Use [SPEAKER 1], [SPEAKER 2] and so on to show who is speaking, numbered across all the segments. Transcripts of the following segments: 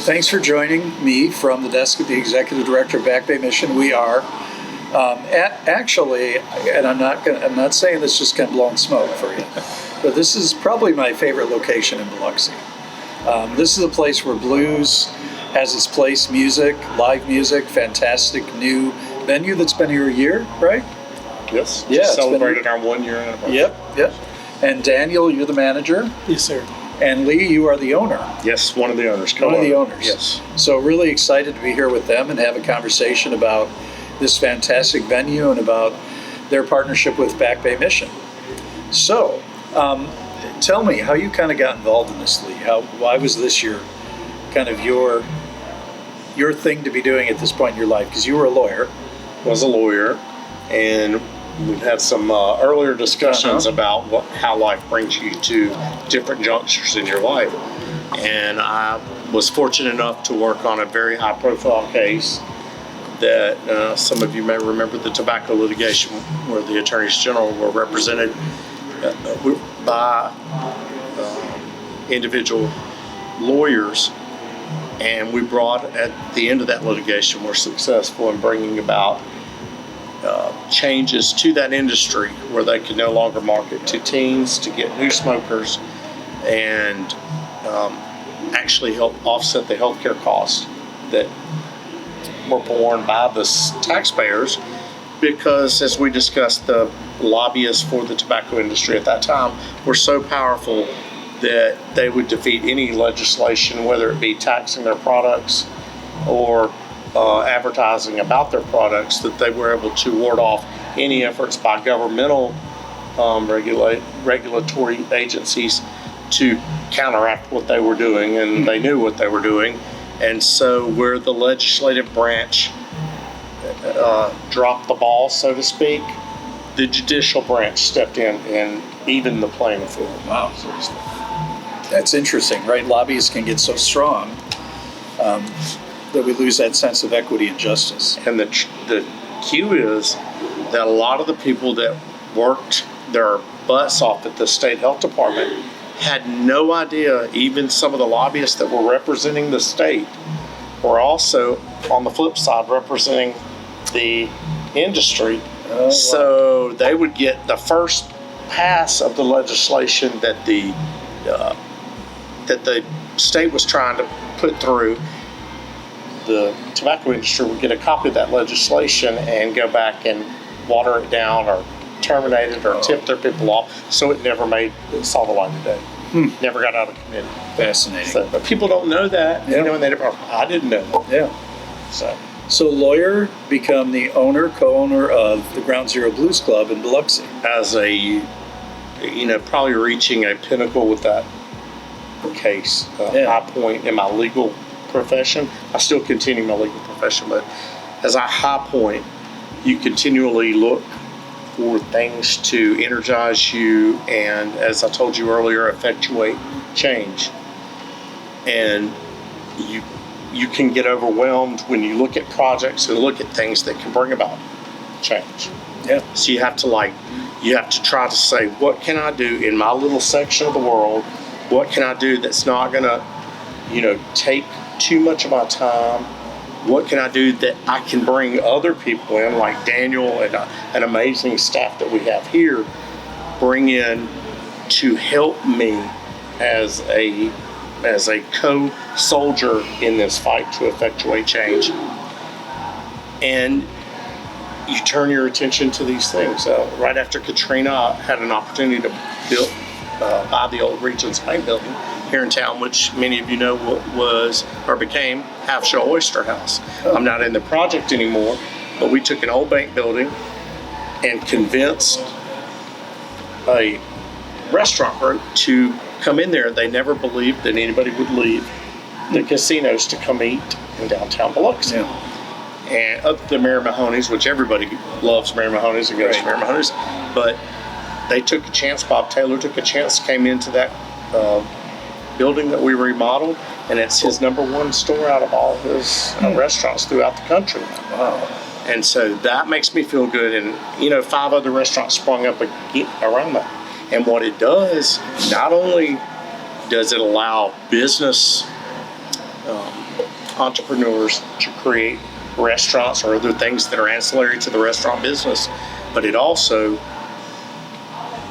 [SPEAKER 1] Thanks for joining me from the desk of the Executive Director of Back Bay Mission. We are actually, and I'm not saying this just kind of blowing smoke for you, but this is probably my favorite location in Biloxi. This is a place where blues has its place, live music, fantastic new venue that's been here a year, right?
[SPEAKER 2] Yes.
[SPEAKER 1] Yeah.
[SPEAKER 2] Just celebrated our 1 year anniversary.
[SPEAKER 1] Yep. And Daniel, you're the manager.
[SPEAKER 3] Yes, sir.
[SPEAKER 1] And Lee, you are the owner.
[SPEAKER 2] Yes, one of the owners.
[SPEAKER 1] One of the owners.
[SPEAKER 2] Yes.
[SPEAKER 1] So really excited to be here with them and have a conversation about this fantastic venue and about their partnership with Back Bay Mission. So, tell me how you kind of got involved in this, Lee. Why was this your thing to be doing at this point in your life? Because you were a lawyer.
[SPEAKER 2] Was a lawyer, and we've had some earlier discussions about how life brings you to different junctures in your life. And I was fortunate enough to work on a very high-profile case that some of you may remember, the tobacco litigation, where the attorneys general were represented by individual lawyers. And we brought, at the end of that litigation, were successful in bringing about changes to that industry where they could no longer market to teens, to get new smokers, and actually help offset the healthcare costs that were borne by the taxpayers, because, as we discussed, the lobbyists for the tobacco industry at that time were so powerful that they would defeat any legislation, whether it be taxing their products or advertising about their products, that they were able to ward off any efforts by governmental regulatory agencies to counteract what they were doing, and they knew what they were doing. And so where the legislative branch dropped the ball, so to speak, the judicial branch stepped in and evened the playing field.
[SPEAKER 1] Wow. That's interesting, right? Lobbyists can get so strong that we lose that sense of equity and justice.
[SPEAKER 2] And the cue is that a lot of the people that worked their butts off at the state health department had no idea. Even some of the lobbyists that were representing the state were also, on the flip side, representing the industry.
[SPEAKER 1] Oh, wow.
[SPEAKER 2] So they would get the first pass of the legislation that the state was trying to put through. The tobacco industry would get a copy of that legislation and go back and water it down or terminate it or tip their people off, so it never saw the light of day. Never got out of committee.
[SPEAKER 1] Fascinating.
[SPEAKER 2] So, but people don't know that.
[SPEAKER 1] Yeah.
[SPEAKER 2] You know, and I didn't know that.
[SPEAKER 1] Yeah. So lawyer, become the co-owner of the Ground Zero Blues Club in Biloxi.
[SPEAKER 2] As probably reaching a pinnacle with that case, high point in my legal profession. I still continue my legal profession, but as a high point, you continually look for things to energize you and, as I told you earlier, effectuate change. And you can get overwhelmed when you look at projects and look at things that can bring about change.
[SPEAKER 1] Yeah.
[SPEAKER 2] So you have to try to say, what can I do in my little section of the world? What can I do that's not gonna, take too much of my time? What can I do that I can bring other people in, like Daniel and an amazing staff that we have here, bring in to help me as a co-soldier in this fight to effectuate change? And you turn your attention to these things. Right after Katrina, I had an opportunity to buy the old Regents Bank building here in town, which many of you know became Half Shell Oyster House. I'm not in the project anymore, but we took an old bank building and convinced a restaurant group to come in there. They never believed that anybody would leave the casinos to come eat in downtown Biloxi.
[SPEAKER 1] Yeah.
[SPEAKER 2] And other than Mary Mahoney's, which everybody loves Mary Mahoney's and goes to Mary Mahoney's, but they took a chance. Bob Taylor took a chance, came into that building that we remodeled, and it's his number one store out of all his restaurants throughout the country.
[SPEAKER 1] Wow.
[SPEAKER 2] And so that makes me feel good. And 5 other restaurants sprung up around that. And what it does, not only does it allow business entrepreneurs to create restaurants or other things that are ancillary to the restaurant business, but it also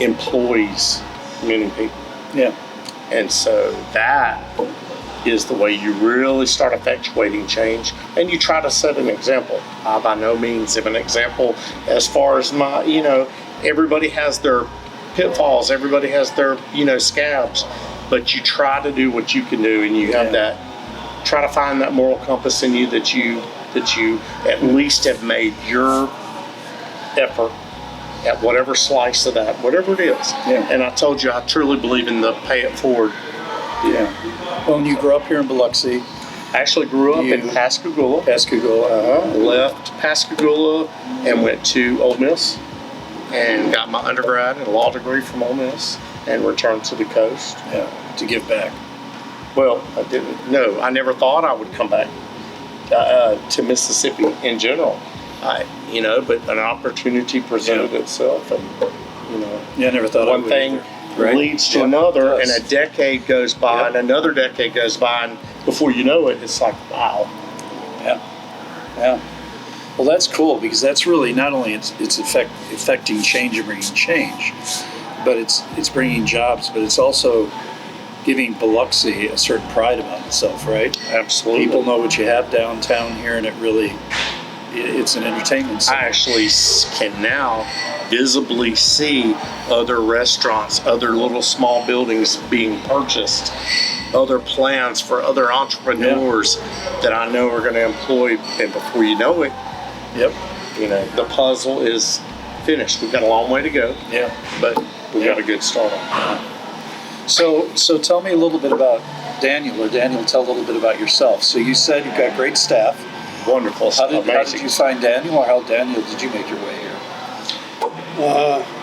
[SPEAKER 2] employs many people.
[SPEAKER 1] Yeah.
[SPEAKER 2] And so that is the way you really start effectuating change, and you try to set an example. I by no means am an example as far as my, everybody has their pitfalls, everybody has their, scabs, but you try to do what you can do, and you have that, try to find that moral compass in you that you at least have made your effort at whatever slice of that, whatever it is.
[SPEAKER 1] Yeah.
[SPEAKER 2] And I told you, I truly believe in the pay it forward.
[SPEAKER 1] Yeah. Well, and you grew up here in Biloxi.
[SPEAKER 2] I actually grew up in Pascagoula. Left Pascagoula and went to Ole Miss and got my undergrad and law degree from Ole Miss and returned to the coast.
[SPEAKER 1] Yeah. To give back.
[SPEAKER 2] Well, I didn't. No, I never thought I would come back to Mississippi in general. But an opportunity presented itself, and
[SPEAKER 1] Yeah, I never thought
[SPEAKER 2] one thing leads to another, and a decade goes by, and another decade goes by, and before you know it, it's like, wow.
[SPEAKER 1] Yeah. Well, that's cool, because that's really not only it's affecting change and bringing change, but it's bringing jobs, but it's also giving Biloxi a certain pride about itself, right?
[SPEAKER 2] Absolutely.
[SPEAKER 1] People know what you have downtown here, and it's an entertainment center.
[SPEAKER 2] I actually can now visibly see other restaurants, other little small buildings being purchased, other plans for other entrepreneurs that I know are going to employ, and before you know it, the puzzle is finished. We've got a long way to go.
[SPEAKER 1] Yeah.
[SPEAKER 2] But we've got a good start on it.
[SPEAKER 1] So tell me a little bit about Daniel, or Daniel, tell a little bit about yourself. So you said you've got great staff.
[SPEAKER 2] Wonderful.
[SPEAKER 1] How did you find Daniel, or how, Daniel, did you make your way here?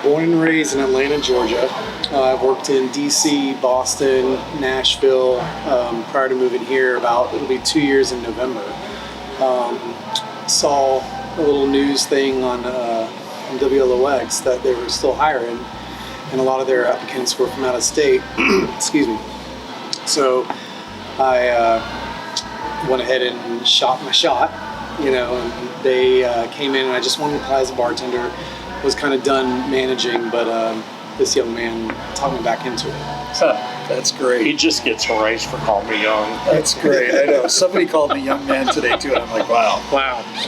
[SPEAKER 3] Born and raised in Atlanta, Georgia. I've worked in DC, Boston, Nashville prior to moving here. It'll be 2 years in November. Saw a little news thing on WLOX that they were still hiring, and a lot of their applicants were from out of state. Excuse me. So I went ahead and shot my shot, and they came in, and I just wanted to apply as a bartender. Was kind of done managing, but this young man talked me back into it.
[SPEAKER 1] That's great.
[SPEAKER 2] He just gets erased for calling me young.
[SPEAKER 1] That's great. I know. Somebody called me young man today too, and I'm like, wow.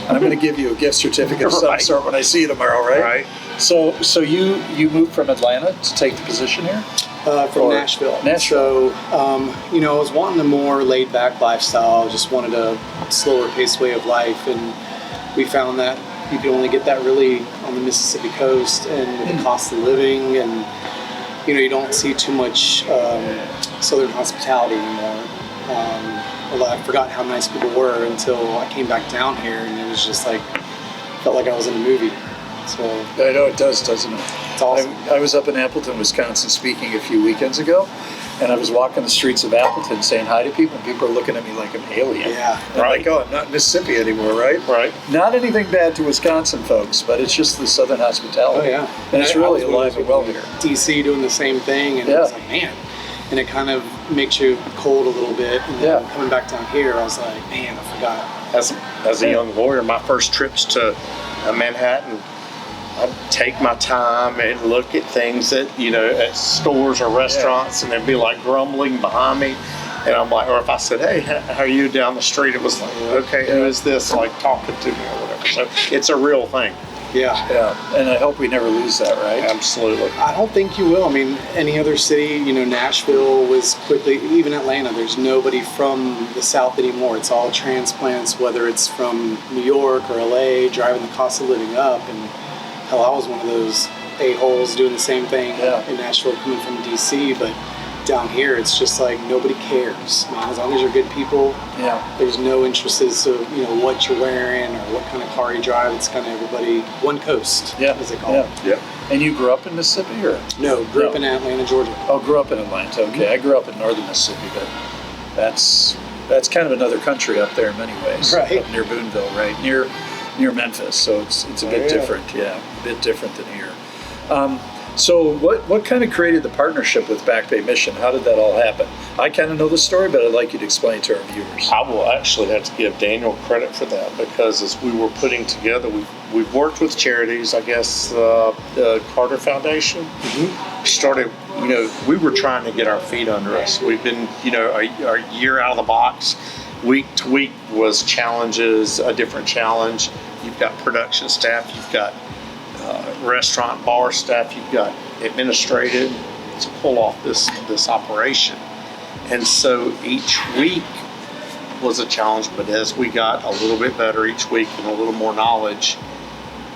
[SPEAKER 1] I'm going to give you a gift certificate of some sort when I see you tomorrow, right?
[SPEAKER 2] Right.
[SPEAKER 1] So you moved from Atlanta to take the position here?
[SPEAKER 3] From Nashville. So, I was wanting a more laid-back lifestyle. Just wanted a slower paced way of life, and we found that you can only get that really on the Mississippi coast, and with the cost of living, and you don't see too much Southern hospitality anymore. I forgot how nice people were until I came back down here, and it was just felt like I was in a movie. So
[SPEAKER 1] I know it does, doesn't it?
[SPEAKER 3] It's awesome.
[SPEAKER 1] I was up in Appleton, Wisconsin, speaking a few weekends ago, and I was walking the streets of Appleton saying hi to people, and people are looking at me like I'm an alien.
[SPEAKER 3] Yeah.
[SPEAKER 1] And I'm like, oh, I'm not in Mississippi anymore, right?
[SPEAKER 2] Right.
[SPEAKER 1] Not anything bad to Wisconsin folks, but it's just the Southern hospitality.
[SPEAKER 3] Oh, yeah.
[SPEAKER 1] And it's really alive and well here.
[SPEAKER 3] DC doing the same thing, and it's like, man. And it kind of makes you cold a little bit. And then coming back down here, I was like, man, I forgot.
[SPEAKER 2] As a young lawyer, my first trips to Manhattan, I'd take my time and look at things at stores or restaurants, and they'd be like grumbling behind me, and I'm like, or if I said, hey, how are you down the street? It was like, okay, who is this like talking to me or whatever? So it's a real thing.
[SPEAKER 1] Yeah, and I hope we never lose that, right?
[SPEAKER 2] Absolutely.
[SPEAKER 3] I don't think you will. I mean, any other city, Nashville was quickly, even Atlanta, there's nobody from the South anymore. It's all transplants, whether it's from New York or LA, driving the cost of living up. And hell, I was one of those a-holes doing the same thing in Nashville, coming from DC, but down here, it's just like nobody cares, man. As long as you're good people, there's no interest as to what you're wearing or what kind of car you drive. It's kind of everybody one coast, as they call it.
[SPEAKER 2] Yeah.
[SPEAKER 1] And you grew up in Mississippi, or
[SPEAKER 3] no? Grew up in Atlanta, Georgia.
[SPEAKER 1] Oh, grew up in Atlanta. Okay, I grew up in northern Mississippi, but that's kind of another country up there in many ways.
[SPEAKER 3] Right.
[SPEAKER 1] Up near Boonville, right near Memphis. So it's a bit different. Yeah, a bit different than here. So what kind of created the partnership with Back Bay Mission? How did that all happen? I kind of know the story, but I'd like you to explain it to our viewers.
[SPEAKER 2] I will actually have to give Daniel credit for that, because as we were putting together, we've worked with charities. I guess the Carter Foundation started. We were trying to get our feet under us. We've been, our year out of the box. Week to week was challenges, a different challenge. You've got production staff, you've got restaurant bar staff, you've got administrative to pull off this operation. And so each week was a challenge, but as we got a little bit better each week and a little more knowledge,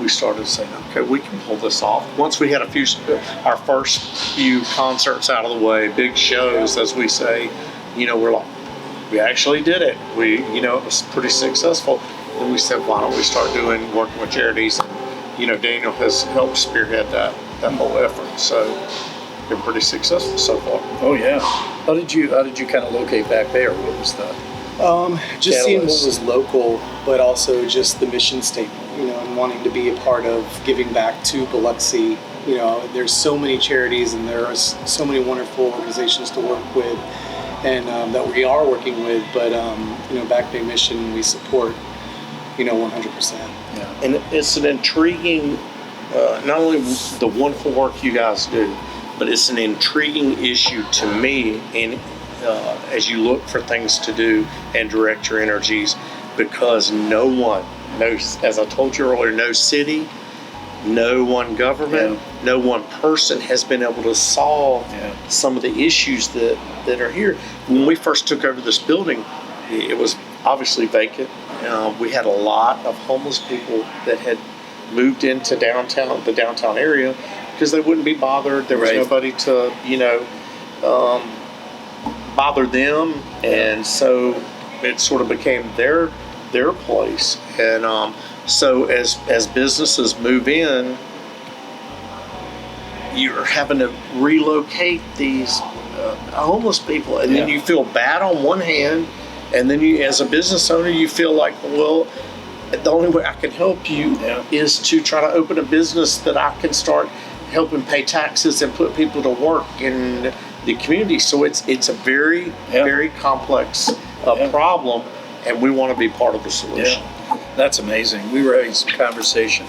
[SPEAKER 2] we started saying, okay, we can pull this off. Once we had our first few concerts out of the way, big shows, as we say, we're like, we actually did it. It was pretty successful. Then we said, why don't we start working with charities? And, Daniel has helped spearhead that whole effort. So been pretty successful so far.
[SPEAKER 1] Oh yeah. How did you kind of locate Back Bay, or what was the
[SPEAKER 3] just seeing what was local, but also just the mission statement, and wanting to be a part of giving back to Biloxi. There's so many charities and there are so many wonderful organizations to work with, and that we are working with, but Back Bay Mission we support 100%.
[SPEAKER 1] Yeah.
[SPEAKER 2] And it's an intriguing, not only the wonderful work you guys do, but it's an intriguing issue to me. And as you look for things to do and direct your energies, because no one, as I told you earlier, no city, no one government, no one person has been able to solve some of the issues that are here. When we first took over this building, it was obviously vacant. We had a lot of homeless people that had moved into the downtown area, because they wouldn't be bothered. There was nobody to, bother them, and so it sort of became their place. And so as businesses move in, you're having to relocate these homeless people, and then you feel bad on one hand, and then you, as a business owner, you feel like, well, the only way I can help you is to try to open a business that I can start helping pay taxes and put people to work in the community. So it's a very, very complex problem, and we want to be part of the solution.
[SPEAKER 1] Yeah. That's amazing. We were having some conversation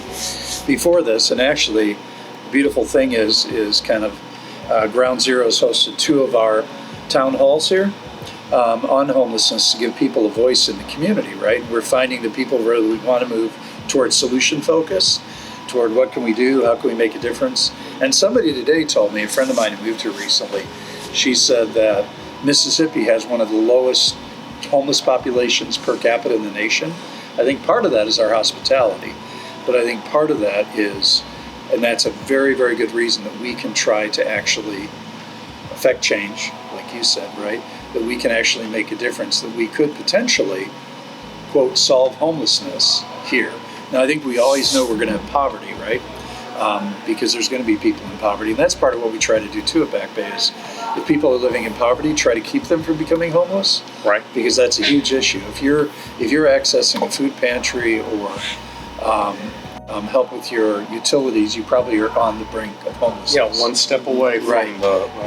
[SPEAKER 1] before this, and actually, the beautiful thing is kind of Ground Zero has hosted 2 of our town halls here on homelessness to give people a voice in the community, right? We're finding that people really want to move towards solution focus, toward what can we do, how can we make a difference. And somebody today told me, a friend of mine who moved here recently, she said that Mississippi has one of the lowest homeless populations per capita in the nation. I think part of that is our hospitality, but I think part of that is, and that's a very, very good reason that we can try to actually affect change, like you said, right? That we can actually make a difference, that we could potentially, quote, solve homelessness here. Now, I think we always know we're going to have poverty, right? Because there's going to be people in poverty, and that's part of what we try to do too at Back Bay is, if people are living in poverty, try to keep them from becoming homeless,
[SPEAKER 2] right?
[SPEAKER 1] Because that's a huge issue. If you're accessing a food pantry or help with your utilities, you probably are on the brink of homelessness.
[SPEAKER 2] Yeah, one step away from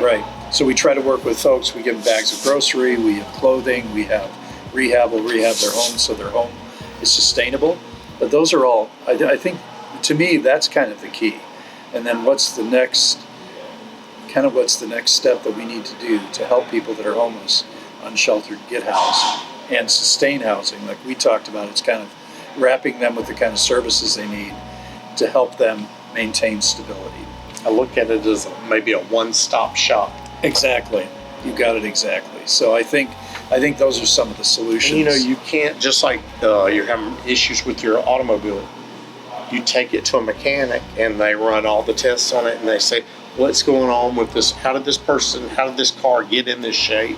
[SPEAKER 1] right. So we try to work with folks. We give them bags of grocery, we have clothing, we have rehab. We'll rehab their homes so their home is sustainable. But those are all, I think, to me, that's kind of the key. And then what's the next step that we need to do to help people that are homeless, unsheltered, get housed and sustain housing? Like we talked about, it's kind of wrapping them with the kind of services they need to help them maintain stability.
[SPEAKER 2] I look at it as maybe a one-stop shop.
[SPEAKER 1] Exactly. You got it exactly. So I think those are some of the solutions.
[SPEAKER 2] And, you can't, just like you're having issues with your automobile, you take it to a mechanic and they run all the tests on it and they say, what's going on with this? How did this car get in this shape?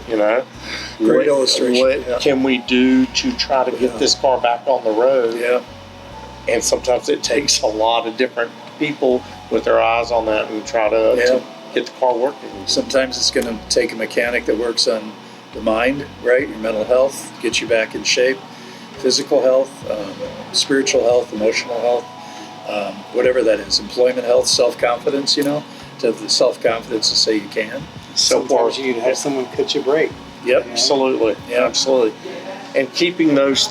[SPEAKER 1] Great illustration.
[SPEAKER 2] What can we do to try to get this car back on the road?
[SPEAKER 1] Yeah.
[SPEAKER 2] And sometimes it takes a lot of different people with their eyes on that and try to get the car working.
[SPEAKER 1] Sometimes it's going to take a mechanic that works on the mind, right? Your mental health, get you back in shape, physical health, spiritual health, emotional health. whatever that is, employment, health, self-confidence, to have the self-confidence to say you can.
[SPEAKER 3] Sometimes you need to have someone cut you a break.
[SPEAKER 1] Yep.
[SPEAKER 2] Absolutely.
[SPEAKER 1] Yeah.
[SPEAKER 2] Absolutely. And keeping those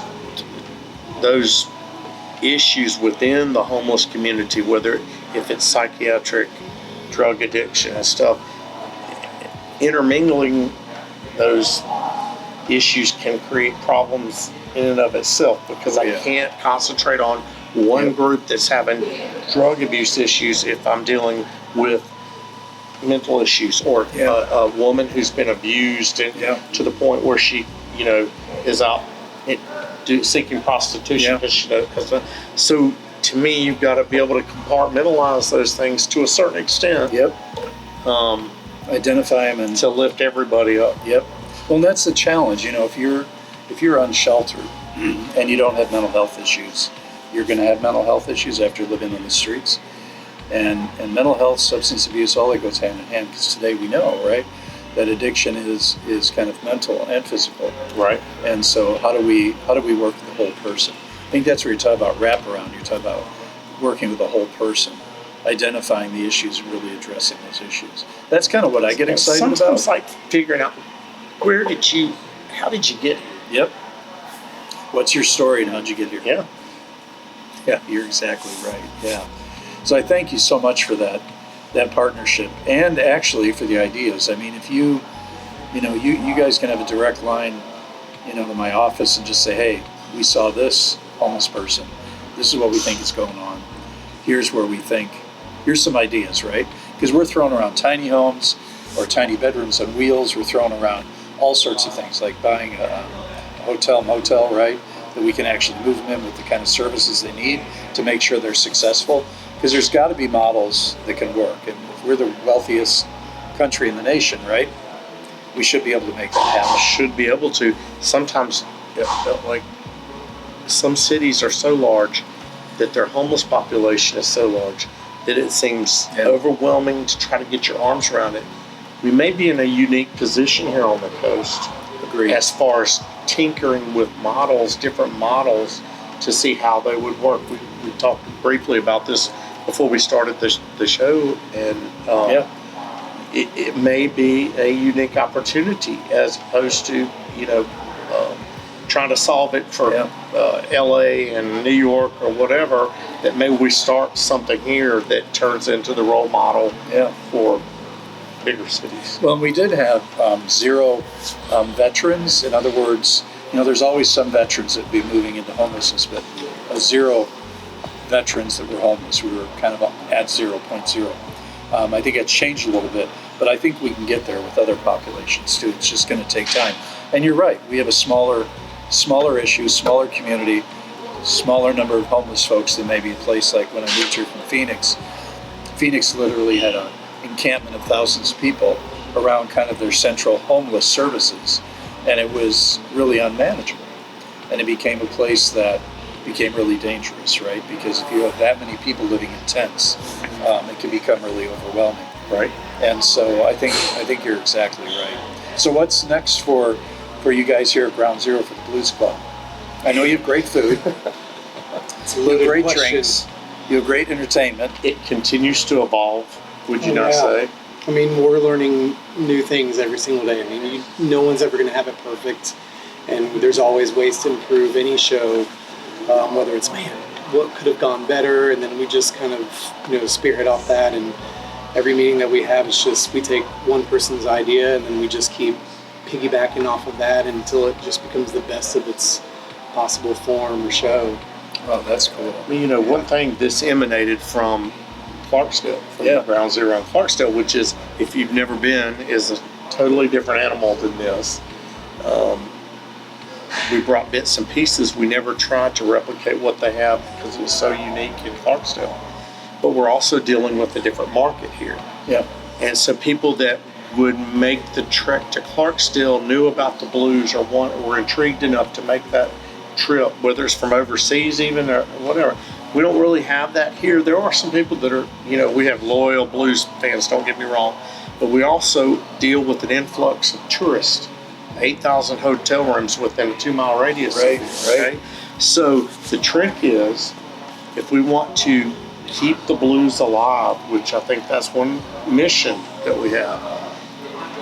[SPEAKER 2] issues within the homeless community, whether if it's psychiatric, drug addiction and stuff, intermingling those issues can create problems in and of itself, because I can't concentrate on one group that's having drug abuse issues if I'm dealing with mental issues, or a woman who's been abused and to the point where she, is out seeking prostitution. So to me, you've got to be able to compartmentalize those things to a certain extent.
[SPEAKER 1] Yep. Identify them and
[SPEAKER 2] to lift everybody up.
[SPEAKER 1] Yep. Well, and that's the challenge. If you're unsheltered and you don't have mental health issues, you're going to have mental health issues after living on the streets. And mental health, substance abuse, all that goes hand in hand, because today we know, right, that addiction is kind of mental and physical.
[SPEAKER 2] Right.
[SPEAKER 1] And so how do we work with the whole person? I think that's where you talk about wraparound. You talk about working with the whole person, identifying the issues and really addressing those issues. That's kind of what I get excited about.
[SPEAKER 2] Sometimes like figuring out how did you get here?
[SPEAKER 1] Yep. What's your story and how'd you get here?
[SPEAKER 2] Yeah.
[SPEAKER 1] Yeah, you're exactly right. Yeah. So I thank you so much for that partnership, and actually for the ideas. I mean, if you guys can have a direct line, to my office and just say, hey, we saw this homeless person. This is what we think is going on. Here's some ideas, right? Because we're throwing around tiny homes or tiny bedrooms on wheels. We're throwing around all sorts of things, like buying a hotel, motel, right? That we can actually move them in with the kind of services they need to make sure they're successful. Because there's got to be models that can work. And if we're the wealthiest country in the nation, right? We should be able to make that happen.
[SPEAKER 2] Should be able to. Sometimes, like, some cities are so large that their homeless population is so large that it seems overwhelming to try to get your arms around it. We may be in a unique position here on the coast.
[SPEAKER 1] Agreed.
[SPEAKER 2] As far as tinkering with models, different models, to see how they would work. We talked briefly about this before we started the show, and it may be a unique opportunity as opposed to trying to solve it for LA and New York or whatever. That maybe we start something here that turns into the role model for bigger cities.
[SPEAKER 1] Well, we did have zero veterans. In other words, there's always some veterans that would be moving into homelessness, but zero veterans that were homeless. We were kind of at 0.0. I think it's changed a little bit, but I think we can get there with other populations too. It's just going to take time. And you're right. We have a smaller issue, smaller community, smaller number of homeless folks than maybe a place like when I moved here from Phoenix. Phoenix literally had an encampment of thousands of people around kind of their central homeless services, and it was really unmanageable. And it became a place that became really dangerous, right? Because if you have that many people living in tents, it can become really overwhelming, right? And so I think you're exactly right. So what's next for you guys here at Ground Zero for the Blues Club? I know you have great food, you have great drinks, you have great entertainment.
[SPEAKER 2] It continues to evolve, would you not say?
[SPEAKER 3] I mean, we're learning new things every single day. I mean, no one's ever going to have it perfect, and there's always ways to improve any show. Whether it's, what could have gone better, and then we just kind of, spearhead off that. And every meeting that we have is just, we take one person's idea and then we just keep piggybacking off of that until it just becomes the best of its possible form or show.
[SPEAKER 1] Oh, that's cool.
[SPEAKER 2] I mean, one thing this emanated from Clarksdale, from Ground Zero in Clarksdale, which is, if you've never been, is a totally different animal than this. We brought bits and pieces. We never tried to replicate what they have because it was so unique in Clarksdale. But we're also dealing with a different market here.
[SPEAKER 1] Yeah.
[SPEAKER 2] And so people that would make the trek to Clarksdale knew about the blues or were intrigued enough to make that trip, whether it's from overseas even or whatever. We don't really have that here. There are some people that are, we have loyal blues fans, don't get me wrong, but we also deal with an influx of tourists. 8,000 hotel rooms within a 2-mile radius.
[SPEAKER 1] Right.
[SPEAKER 2] So the trick is, if we want to keep the blues alive, which I think that's one mission that we have,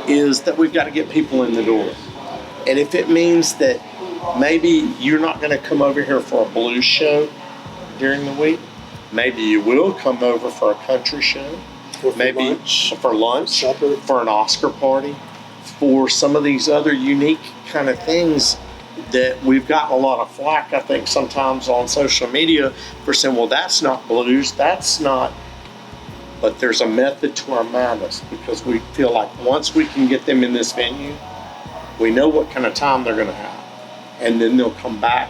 [SPEAKER 2] is that we've got to get people in the door. And if it means that maybe you're not going to come over here for a blues show during the week, maybe you will come over for a country show,
[SPEAKER 3] Or for
[SPEAKER 2] maybe
[SPEAKER 3] lunch,
[SPEAKER 2] for lunch,
[SPEAKER 3] supper.
[SPEAKER 2] for an Oscar party, for some of these other unique kind of things that we've gotten a lot of flack, I think, sometimes on social media for saying, well, that's not blues, that's not. But there's a method to our madness, because we feel like once we can get them in this venue, we know what kind of time they're going to have. And then they'll come back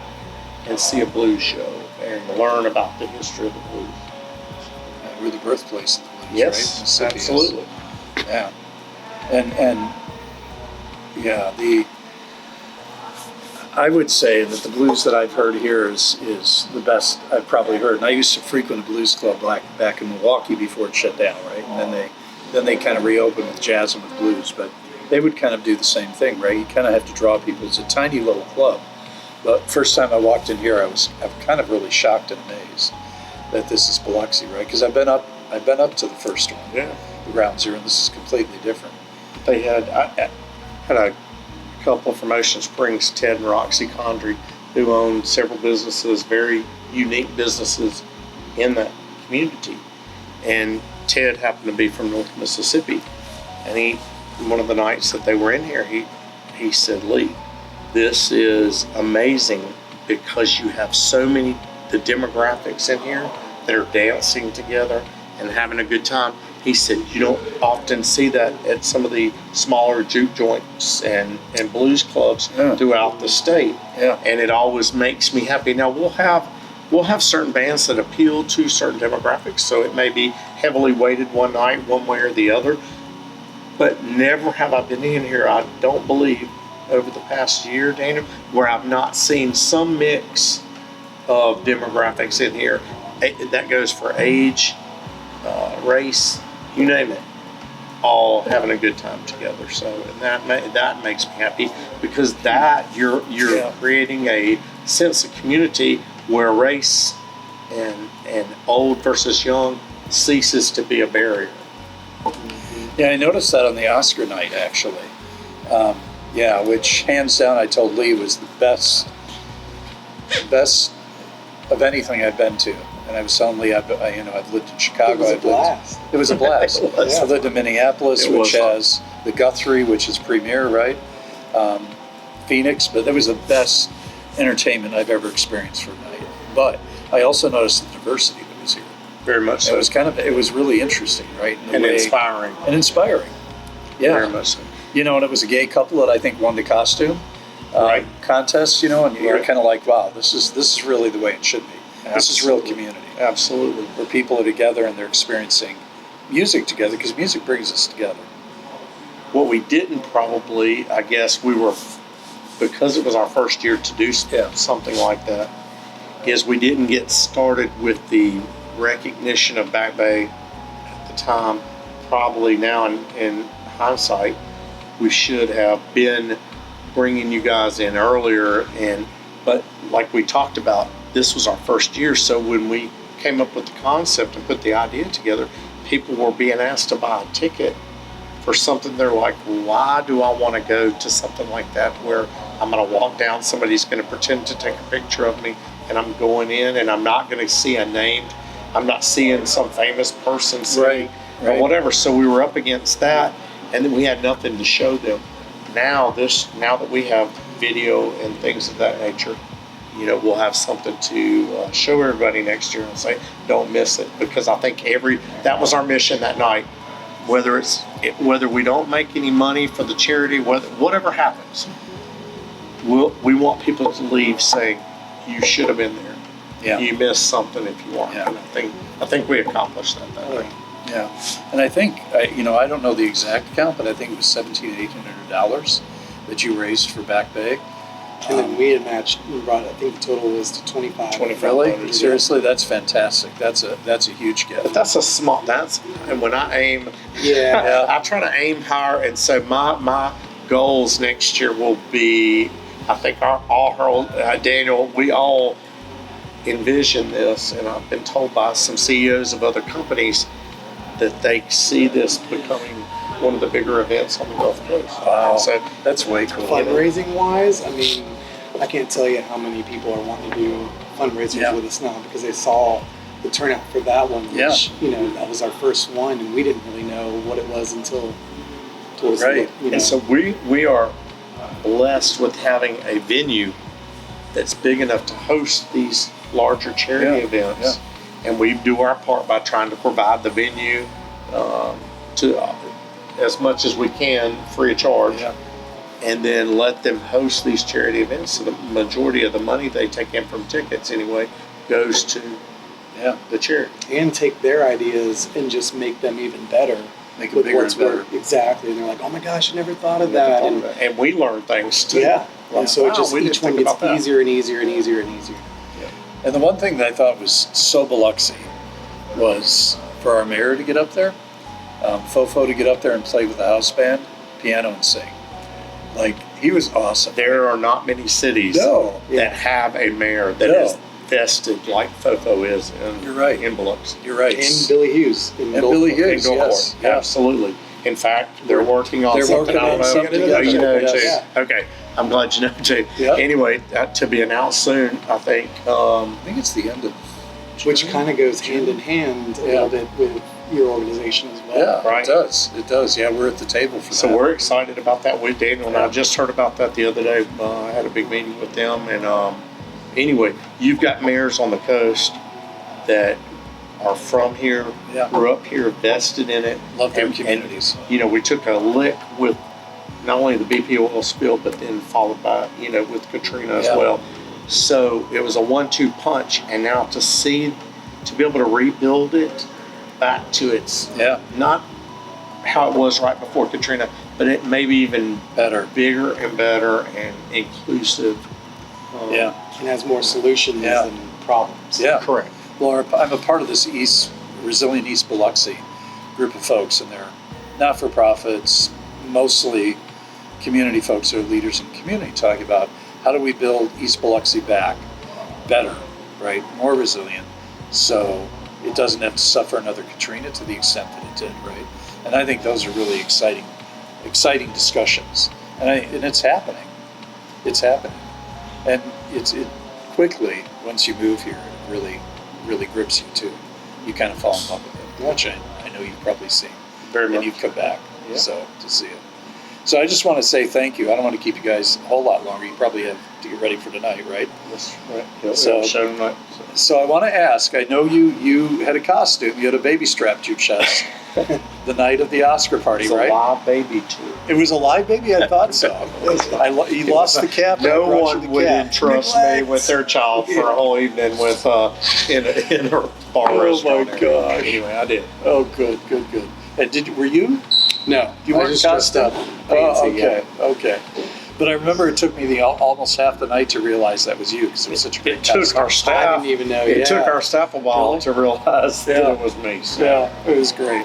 [SPEAKER 2] and see a blues show and learn about the history of the blues.
[SPEAKER 1] We're the birthplace of the blues,
[SPEAKER 2] Yes,
[SPEAKER 1] right? Mississippi is.
[SPEAKER 2] absolutely.
[SPEAKER 1] Yeah. And yeah, I would say that the blues that I've heard here is the best I've probably heard. And I used to frequent a blues club back in Milwaukee before it shut down, right? And then they kind of reopened with jazz and with blues, but they would kind of do the same thing, right? You kind of have to draw people. It's a tiny little club. But first time I walked in here, I'm kind of really shocked and amazed that this is Biloxi, right? Because I've been up to the first one,
[SPEAKER 2] Yeah.
[SPEAKER 1] the Ground Zero, and this is completely different.
[SPEAKER 2] They had I had a couple from Ocean Springs, Ted and Roxy Condry, who owned several businesses, very unique businesses in that community. And Ted happened to be from North Mississippi, and one of the nights that they were in here, he said, Lee, this is amazing because you have so many the demographics in here that are dancing together and having a good time. He said, you don't often see that at some of the smaller juke joints and blues clubs throughout the state.
[SPEAKER 1] Yeah.
[SPEAKER 2] And it always makes me happy. Now we'll have certain bands that appeal to certain demographics, so it may be heavily weighted one night, one way or the other. But never have I been in here, I don't believe, over the past year, Daniel, where I've not seen some mix of demographics in here. That goes for age, race, you name it, all having a good time together. So, and that makes me happy, because that you're creating a sense of community where race and old versus young ceases to be a barrier.
[SPEAKER 1] Yeah, I noticed that on the Oscar night, actually. Which hands down, I told Lee was the best of anything I've been to. And I was telling Lee, I've lived in Chicago.
[SPEAKER 3] It was a blast.
[SPEAKER 1] It was a blast.
[SPEAKER 2] It was.
[SPEAKER 1] I lived in Minneapolis,
[SPEAKER 2] It was
[SPEAKER 1] which
[SPEAKER 2] fun.
[SPEAKER 1] has the Guthrie, which is premier, right? Phoenix, but that was the best entertainment I've ever experienced for a night. But I also noticed the diversity that was here.
[SPEAKER 2] Very much so.
[SPEAKER 1] It was really interesting, right? In the
[SPEAKER 2] and
[SPEAKER 1] way-
[SPEAKER 2] inspiring.
[SPEAKER 1] And inspiring. Yeah.
[SPEAKER 2] Very much so.
[SPEAKER 1] And it was a gay couple that I think won the costume
[SPEAKER 2] Right.
[SPEAKER 1] contest, and you're
[SPEAKER 2] Right.
[SPEAKER 1] kind of like, wow, this is really the way it should be. This is real
[SPEAKER 2] Absolutely.
[SPEAKER 1] community,
[SPEAKER 2] Absolutely.
[SPEAKER 1] where people are together and they're experiencing music together, because music brings us together.
[SPEAKER 2] What we didn't probably, I guess, because it was our first year to do something like that, is we didn't get started with the recognition of Back Bay at the time. Probably now in hindsight, we should have been bringing you guys in earlier, but like we talked about, this was our first year, so when we came up with the concept and put the idea together, people were being asked to buy a ticket for something. They're like, why do I want to go to something like that where I'm going to walk down, somebody's going to pretend to take a picture of me, and I'm going in and I'm not going to see I'm not seeing some famous person sing or whatever. So we were up against that, and then we had nothing to show them. Now that we have video and things of that nature, we'll have something to show everybody next year and say, don't miss it, because I think that was our mission that night. Whether we don't make any money for the charity, whatever happens, we want people to leave saying, you should have been there.
[SPEAKER 1] Yeah.
[SPEAKER 2] You missed something if you weren't.
[SPEAKER 1] Yeah.
[SPEAKER 2] And I think we accomplished that night.
[SPEAKER 1] Yeah, and I think I don't know the exact count, but I think it was $1,700-$1,800 that you raised for Back Bay.
[SPEAKER 3] And then we had matched and brought, I think the total was to 25.
[SPEAKER 1] Really? Seriously, that's fantastic. That's a huge gift.
[SPEAKER 2] But that's and when I aim,
[SPEAKER 3] Yeah.
[SPEAKER 2] I try to aim higher, and so my goals next year will be, I think Daniel, we all envision this, and I've been told by some CEOs of other companies that they see this becoming one of the bigger events on the Gulf Coast.
[SPEAKER 1] Wow.
[SPEAKER 2] And so
[SPEAKER 1] That's way cool.
[SPEAKER 3] Fundraising wise, I mean, I can't tell you how many people are wanting to do fundraisers
[SPEAKER 1] Yeah.
[SPEAKER 3] with us now because they saw the turnout for that one, which, that was our first one, and we didn't really know what it was until towards
[SPEAKER 1] Right.
[SPEAKER 3] the,
[SPEAKER 2] And so we are blessed with having a venue that's big enough to host these larger charity events. And we do our part by trying to provide the venue to as much as we can free of charge.
[SPEAKER 1] Yeah.
[SPEAKER 2] And then let them host these charity events. So the majority of the money they take in from tickets anyway goes to the charity.
[SPEAKER 3] and take their ideas and just make them even better.
[SPEAKER 1] Make it
[SPEAKER 3] with
[SPEAKER 1] bigger
[SPEAKER 3] what's
[SPEAKER 1] and better.
[SPEAKER 3] worked. Exactly. And they're like, oh my gosh, I never thought of that.
[SPEAKER 2] And we learn things too.
[SPEAKER 3] Yeah.
[SPEAKER 2] Like,
[SPEAKER 3] And so it
[SPEAKER 2] wow,
[SPEAKER 3] just
[SPEAKER 2] we didn't
[SPEAKER 3] each one
[SPEAKER 2] think
[SPEAKER 3] gets
[SPEAKER 2] about that.
[SPEAKER 3] easier and easier and easier and easier.
[SPEAKER 1] And the one thing that I thought was so Biloxi was for our mayor to get up there, Fofo to get up there and play with the house band, piano and sing. Like, he was awesome.
[SPEAKER 2] There are not many cities
[SPEAKER 1] No.
[SPEAKER 2] that have a mayor that
[SPEAKER 1] No.
[SPEAKER 2] is vested like Fofo is
[SPEAKER 1] You're right.
[SPEAKER 2] in Biloxi.
[SPEAKER 1] You're right.
[SPEAKER 3] And Billy Hughes.
[SPEAKER 1] And Billy Hughes,
[SPEAKER 2] In Gulfport.
[SPEAKER 1] yes. Yeah.
[SPEAKER 2] Absolutely. In fact, they're working on
[SPEAKER 1] They're
[SPEAKER 2] something.
[SPEAKER 1] working
[SPEAKER 2] I don't
[SPEAKER 1] on
[SPEAKER 2] know.
[SPEAKER 1] something
[SPEAKER 2] Oh, you know
[SPEAKER 1] together.
[SPEAKER 2] too.
[SPEAKER 1] Yes.
[SPEAKER 2] Okay, I'm glad you know too.
[SPEAKER 1] Yeah.
[SPEAKER 2] Anyway, to be announced soon, I think.
[SPEAKER 1] I think it's the end of
[SPEAKER 3] Which
[SPEAKER 1] June.
[SPEAKER 3] kind of goes hand in hand a
[SPEAKER 1] Yeah.
[SPEAKER 3] little bit with your organization as well.
[SPEAKER 1] Yeah,
[SPEAKER 2] Right.
[SPEAKER 1] it does. It does. Yeah, we're at the table for
[SPEAKER 2] So
[SPEAKER 1] that.
[SPEAKER 2] we're excited about that with Daniel, and I
[SPEAKER 1] Yeah.
[SPEAKER 2] just heard about that the other day. I had a big meeting with them, and anyway, you've got mayors on the coast that are from here,
[SPEAKER 1] Yeah.
[SPEAKER 2] grew up here, vested in it.
[SPEAKER 1] Love their
[SPEAKER 2] And-
[SPEAKER 1] communities.
[SPEAKER 2] You know, we took a lick with not only the BP oil spill, but then followed by, with Katrina as
[SPEAKER 1] Yeah.
[SPEAKER 2] well. So it was a 1-2 punch, and now to be able to rebuild it back to its,
[SPEAKER 1] Yeah,
[SPEAKER 2] not how it was right before Katrina, but it maybe even
[SPEAKER 1] better.
[SPEAKER 2] bigger and better and inclusive.
[SPEAKER 1] Yeah,
[SPEAKER 3] And has more solutions
[SPEAKER 1] Yeah.
[SPEAKER 3] than problems.
[SPEAKER 1] yeah.
[SPEAKER 2] Correct.
[SPEAKER 1] Well, I'm a part of this Resilient East Biloxi group of folks, and they're not-for-profits, mostly community folks who are leaders in community, talking about how do we build East Biloxi back better, right? More resilient, so it doesn't have to suffer another Katrina to the extent that it did, right? And I think those are really exciting discussions, and it's happening. It's happening, and it quickly once you move here, it really grips you too. You kind of fall in love with it, which I know you've probably seen.
[SPEAKER 2] Very
[SPEAKER 1] And
[SPEAKER 2] much.
[SPEAKER 1] you've come back,
[SPEAKER 2] Yeah.
[SPEAKER 1] so to see it. So I just want to say thank you. I don't want to keep you guys a whole lot longer. You probably have to get ready for tonight, right?
[SPEAKER 2] That's right. Yeah,
[SPEAKER 1] So-
[SPEAKER 2] show them that.
[SPEAKER 1] So I want to ask, I know you had a costume. You had a baby strapped to your chest the night of the Oscar party,
[SPEAKER 2] It's a
[SPEAKER 1] right?
[SPEAKER 2] live baby too.
[SPEAKER 1] It was a live baby? I thought so. You lost the cap. I
[SPEAKER 2] No
[SPEAKER 1] brought you
[SPEAKER 2] one
[SPEAKER 1] the
[SPEAKER 2] would
[SPEAKER 1] cap.
[SPEAKER 2] entrust me
[SPEAKER 1] Neglect.
[SPEAKER 2] with their child for a whole evening with in a bar
[SPEAKER 1] Oh,
[SPEAKER 2] restaurant.
[SPEAKER 1] my
[SPEAKER 2] area.
[SPEAKER 1] gosh.
[SPEAKER 2] Anyway, I did.
[SPEAKER 1] Oh, good. And were you?
[SPEAKER 3] No,
[SPEAKER 1] You
[SPEAKER 3] I
[SPEAKER 1] weren't
[SPEAKER 3] just
[SPEAKER 1] dressed
[SPEAKER 3] dressed up.
[SPEAKER 1] Oh,
[SPEAKER 3] fancy,
[SPEAKER 1] okay, okay. But I remember it took me almost half the night to realize that was you because it was such a great
[SPEAKER 2] It took
[SPEAKER 1] costume.
[SPEAKER 2] our
[SPEAKER 3] I
[SPEAKER 2] staff.
[SPEAKER 3] didn't even know.
[SPEAKER 2] It took our staff a while
[SPEAKER 1] Really?
[SPEAKER 2] to realize that
[SPEAKER 1] Yeah.
[SPEAKER 2] it was me. So.
[SPEAKER 1] Yeah, it was great.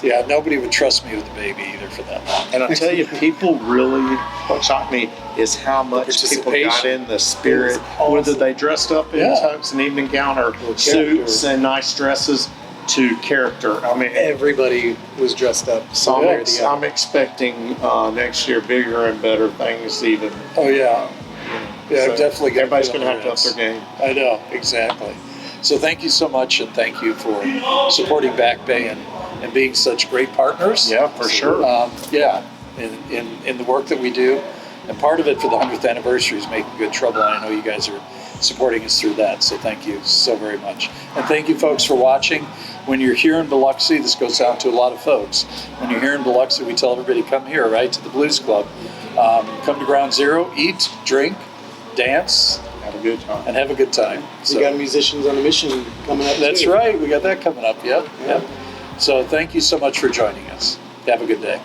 [SPEAKER 1] Yeah, nobody would trust me with the baby either for that long.
[SPEAKER 2] And I tell you, people really, what shocked me is how much people got
[SPEAKER 3] participation.
[SPEAKER 2] in the spirit,
[SPEAKER 3] It was awesome.
[SPEAKER 2] whether they dressed up in
[SPEAKER 1] Yeah.
[SPEAKER 2] tux and evening gown or suits and nice dresses to character. I mean,
[SPEAKER 3] Everybody was dressed up.
[SPEAKER 2] so
[SPEAKER 3] one way or the
[SPEAKER 2] I'm
[SPEAKER 3] other.
[SPEAKER 2] expecting next year bigger and better things even.
[SPEAKER 1] Oh yeah, yeah,
[SPEAKER 2] So
[SPEAKER 1] I'm definitely.
[SPEAKER 2] everybody's
[SPEAKER 1] going
[SPEAKER 2] going to have to up their game.
[SPEAKER 1] I know exactly. So thank you so much, and thank you for supporting Back Bay and being such great partners.
[SPEAKER 2] Yeah, for sure.
[SPEAKER 1] Yeah, in the work that we do, and part of it for the 100th anniversary is making good trouble. And I know you guys are supporting us through that. So thank you so very much, and thank you folks for watching. When you're here in Biloxi, this goes out to a lot of folks. When you're here in Biloxi, we tell everybody come here, right, to the Blues Club. Come to Ground Zero, eat, drink, dance,
[SPEAKER 2] Have a good time.
[SPEAKER 1] and have a good time.
[SPEAKER 3] We got musicians on a mission coming up.
[SPEAKER 1] That's
[SPEAKER 3] too.
[SPEAKER 1] right. We got that coming up. Yep.
[SPEAKER 3] Yeah.
[SPEAKER 1] Yep. So thank you so much for joining us. Have a good day.